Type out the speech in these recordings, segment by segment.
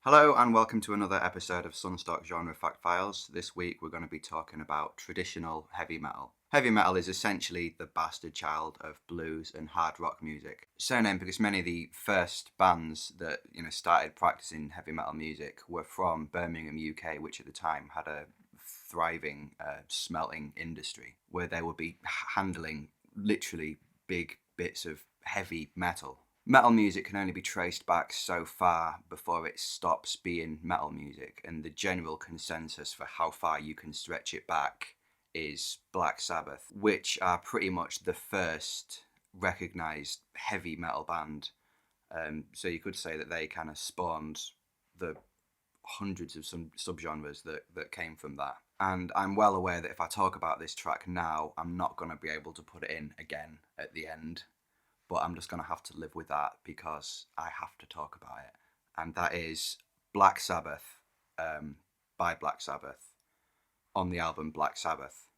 Hello and welcome to another episode of SunStock Genre FactFiles. This week we're going to be talking about traditional heavy metal. Heavy metal is essentially the bastard child of blues and hard rock music. So named because many of the first bands that started practicing heavy metal music were from Birmingham, UK, which at the time had a thriving smelting industry where they would be handling literally big bits of heavy metal. Metal music can only be traced back so far before it stops being metal music, and the general consensus for how far you can stretch it back is Black Sabbath, which are pretty much the first recognised heavy metal band. So you could say that they kind of spawned the hundreds of some subgenres that came from that. And I'm well aware that if I talk about this track now, I'm not going to be able to put it in again at the end. But I'm just going to have to live with that because I have to talk about it. And that is Black Sabbath by Black Sabbath on the album Black Sabbath.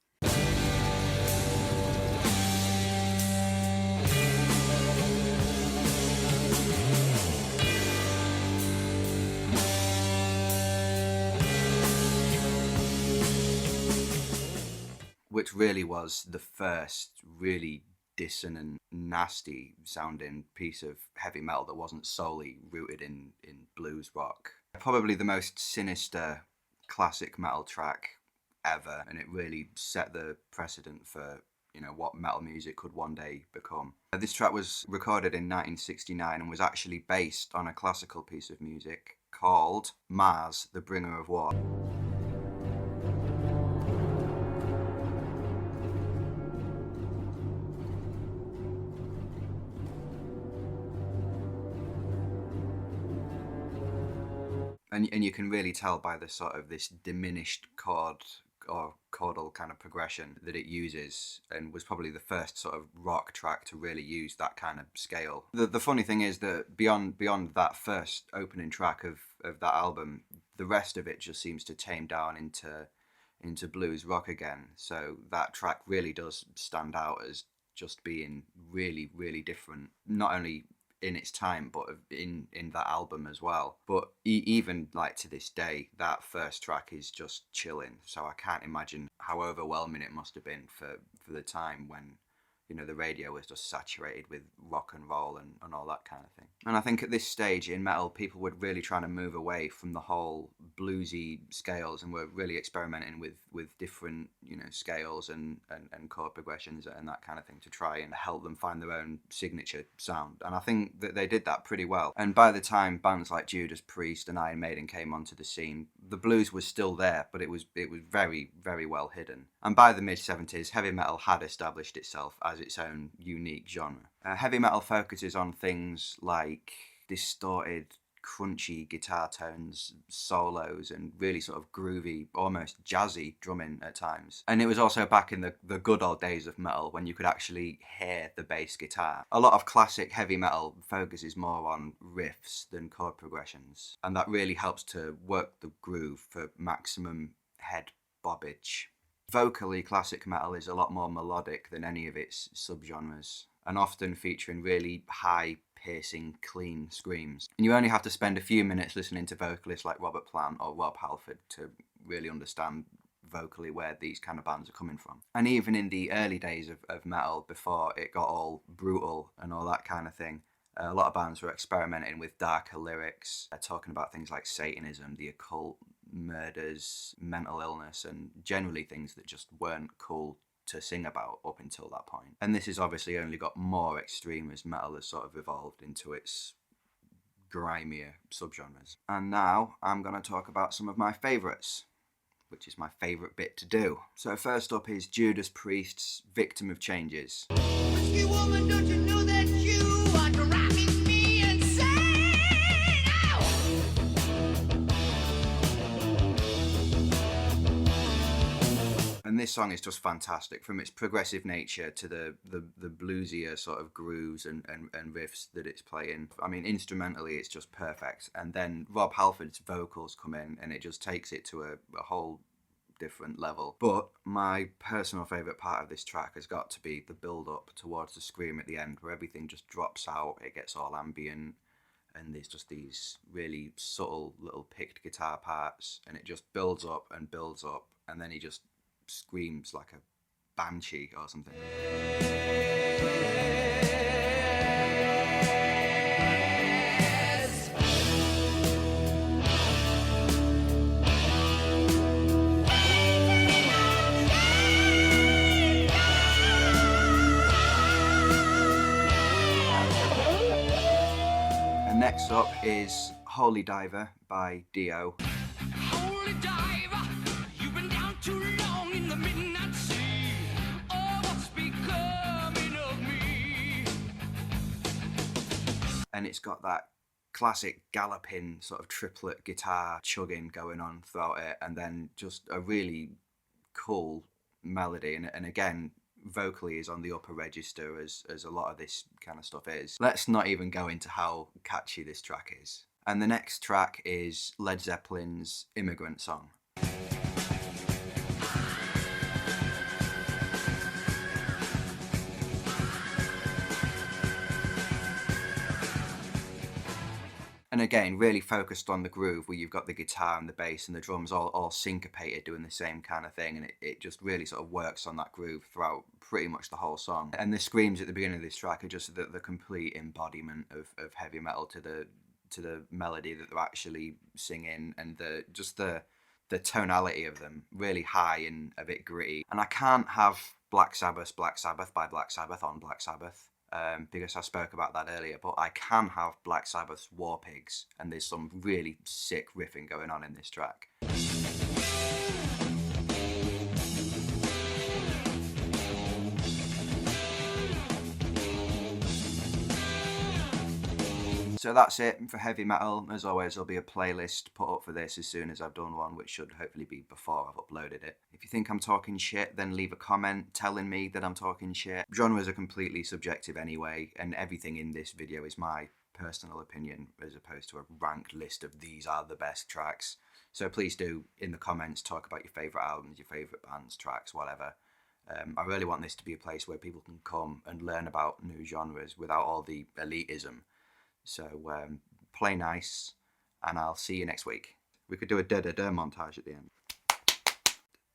Which really was the first really dissonant, nasty sounding piece of heavy metal that wasn't solely rooted in blues rock. Probably the most sinister classic metal track ever, and it really set the precedent for what metal music could one day become. This track was recorded in 1969 and was actually based on a classical piece of music called Mars, the Bringer of War. And you can really tell by the sort of this diminished chord or chordal kind of progression that it uses, and was probably the first sort of rock track to really use that kind of scale. The funny thing is that beyond that first opening track of that album, the rest of it just seems to tame down into blues rock again. So that track really does stand out as just being really, really different, not only in its time but in that album as well. But even like to this day, that first track is just chilling, so I can't imagine how overwhelming it must have been for the time when the radio was just saturated with rock and roll and all that kind of thing. And I think at this stage in metal, people were really trying to move away from the whole bluesy scales and were really experimenting with different scales and chord progressions and that kind of thing to try and help them find their own signature sound. And I think that they did that pretty well. And by the time bands like Judas Priest and Iron Maiden came onto the scene, the blues was still there, but it was very, very well hidden. And by the mid-70s, heavy metal had established itself as its own unique genre. Heavy metal focuses on things like distorted, crunchy guitar tones, solos, and really sort of groovy, almost jazzy drumming at times. And it was also back in the good old days of metal when you could actually hear the bass guitar. A lot of classic heavy metal focuses more on riffs than chord progressions, and that really helps to work the groove for maximum head bobbage. Vocally, classic metal is a lot more melodic than any of its subgenres, and often featuring really high, piercing, clean screams. And you only have to spend a few minutes listening to vocalists like Robert Plant or Rob Halford to really understand vocally where these kind of bands are coming from. And even in the early days of metal, before it got all brutal and all that kind of thing, a lot of bands were experimenting with darker lyrics, talking about things like Satanism, the occult, murders, mental illness, and generally things that just weren't cool to sing about up until that point. And this has obviously only got more extreme as metal has sort of evolved into its grimier subgenres. And now I'm going to talk about some of my favourites, which is my favourite bit to do. So first up is Judas Priest's Victim of Changes. Whiskey woman, don't you know that you are driving me insane? And this song is just fantastic, from its progressive nature to the bluesier sort of grooves and riffs that it's playing. I mean, instrumentally, it's just perfect. And then Rob Halford's vocals come in and it just takes it to a whole different level. But my personal favourite part of this track has got to be the build-up towards the scream at the end, where everything just drops out, it gets all ambient, and there's just these really subtle little picked guitar parts, and it just builds up and builds up, and then he just screams like a banshee or something. And next up is Holy Diver by Dio. Holy diver, you've been down too long in the midnight sea. Oh, what's becoming of me? And it's got that classic galloping sort of triplet guitar chugging going on throughout it, and then just a really cool melody, and again, vocally is on the upper register as a lot of this kind of stuff is. Let's not even go into how catchy this track is. And the next track is Led Zeppelin's Immigrant Song. And again, really focused on the groove, where you've got the guitar and the bass and the drums all syncopated, doing the same kind of thing, and it just really sort of works on that groove throughout pretty much the whole song. And the screams at the beginning of this track are just the complete embodiment of heavy metal to the melody that they're actually singing, and the tonality of them, really high and a bit gritty. And I can't have Black Sabbath by Black Sabbath on Black Sabbath, because I spoke about that earlier, but I can have Black Sabbath's War Pigs, and there's some really sick riffing going on in this track. So that's it for heavy metal. As always, there'll be a playlist put up for this as soon as I've done one, which should hopefully be before I've uploaded it. If you think I'm talking shit, then leave a comment telling me that I'm talking shit. Genres are completely subjective anyway, and everything in this video is my personal opinion as opposed to a ranked list of these are the best tracks. So please do, in the comments, talk about your favourite albums, your favourite bands, tracks, whatever. I really want this to be a place where people can come and learn about new genres without all the elitism. So play nice, and I'll see you next week. We could do a da-da-da montage at the end.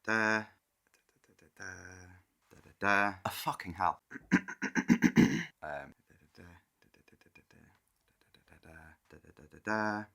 Da, da, da, da, da. Oh, fucking hell. Da, da, da, da, da, da, da, da, da, da, da, da, da, da, da.